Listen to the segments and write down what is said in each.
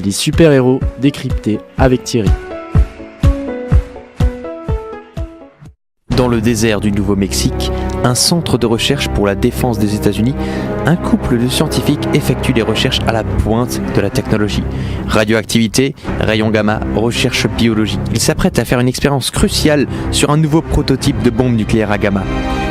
Les super-héros décryptés avec Thierry. Dans le désert du Nouveau-Mexique, un centre de recherche pour la défense des États-Unis, un couple de scientifiques effectue des recherches à la pointe de la technologie. Radioactivité, rayons gamma, recherche biologique. Ils s'apprêtent à faire une expérience cruciale sur un nouveau prototype de bombe nucléaire à gamma.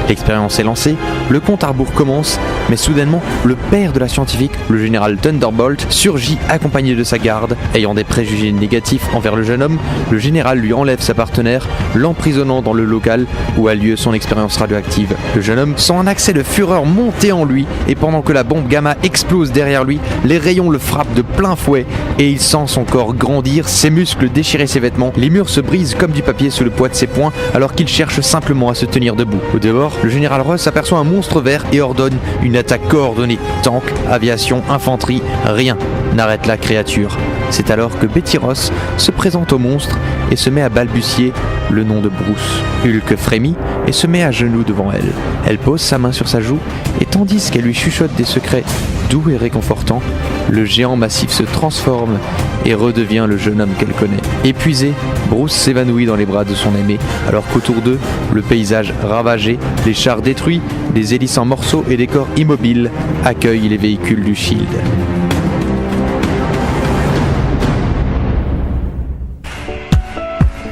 L'expérience est lancée, le compte à rebours commence, mais soudainement, le père de la scientifique, le général Thunderbolt, surgit accompagné de sa garde. Ayant des préjugés négatifs envers le jeune homme, le général lui enlève sa partenaire, l'emprisonnant dans le local où a lieu son expérience radioactive. Le jeune homme sent un accès de fureur monter en lui, et pendant que la bombe gamma explose derrière lui, les rayons le frappent de plein fouet, et il sent son corps grandir, ses muscles déchirer ses vêtements, les murs se brisent comme du papier sous le poids de ses poings, alors qu'il cherche simplement à se tenir debout. Au dehors, le général Ross aperçoit un monstre vert et ordonne une attaque coordonnée. Tank, aviation, infanterie, rien n'arrête la créature. C'est alors que Betty Ross se présente au monstre et se met à balbutier le nom de Bruce. Hulk frémit et se met à genoux devant elle. Elle pose sa main sur sa joue et tandis qu'elle lui chuchote des secrets doux et réconfortants, le géant massif se transforme et redevient le jeune homme qu'elle connaît. Épuisé, Bruce s'évanouit dans les bras de son aimé, alors qu'autour d'eux, le paysage ravagé, les chars détruits, les hélices en morceaux et des corps immobiles accueillent les véhicules du SHIELD.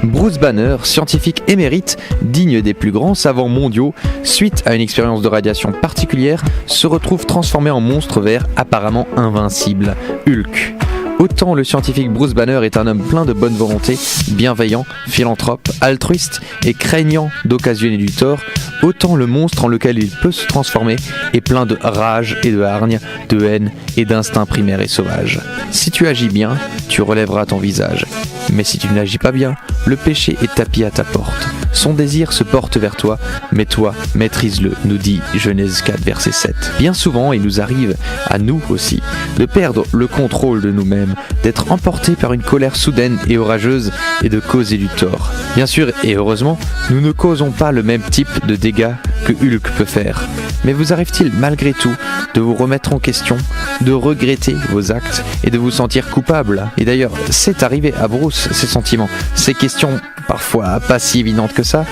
Bruce Banner, scientifique émérite, digne des plus grands savants mondiaux, suite à une expérience de radiation particulière, se retrouve transformé en monstre vert apparemment invincible, Hulk. Autant le scientifique Bruce Banner est un homme plein de bonne volonté, bienveillant, philanthrope, altruiste et craignant d'occasionner du tort, autant le monstre en lequel il peut se transformer est plein de rage et de hargne, de haine et d'instinct primaire et sauvage. Si tu agis bien, tu relèveras ton visage. Mais si tu n'agis pas bien, le péché est tapis à ta porte. Son désir se porte vers toi, mais toi, maîtrise-le, nous dit Genèse 4, verset 7. Bien souvent, il nous arrive, à nous aussi, de perdre le contrôle de nous-mêmes, d'être emportés par une colère soudaine et orageuse et de causer du tort. Bien sûr, et heureusement, nous ne causons pas le même type de dégâts que Hulk peut faire. Mais vous arrive-t-il malgré tout de vous remettre en question, de regretter vos actes et de vous sentir coupable? Et d'ailleurs, c'est arrivé à Bruce, ces sentiments, ces questions parfois pas si évidentes que ça.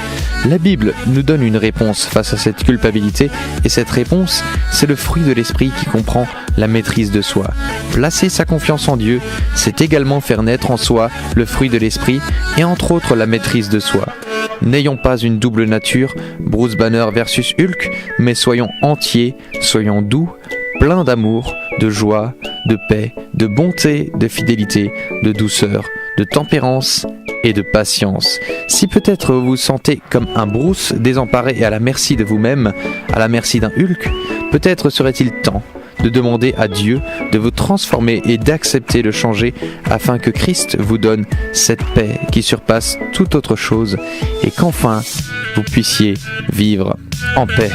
La Bible nous donne une réponse face à cette culpabilité, et cette réponse, c'est le fruit de l'esprit qui comprend la maîtrise de soi. Placer sa confiance en Dieu, c'est également faire naître en soi le fruit de l'esprit, et entre autres la maîtrise de soi. N'ayons pas une double nature, Bruce Banner versus Hulk, mais soyons entiers, soyons doux, pleins d'amour, de joie, de paix, de bonté, de fidélité, de douceur, de tempérance et de patience. Si peut-être vous vous sentez comme un Bruce désemparé et à la merci de vous-même, à la merci d'un Hulk, peut-être serait-il temps de demander à Dieu de vous transformer et d'accepter de changer afin que Christ vous donne cette paix qui surpasse toute autre chose et qu'enfin vous puissiez vivre en paix.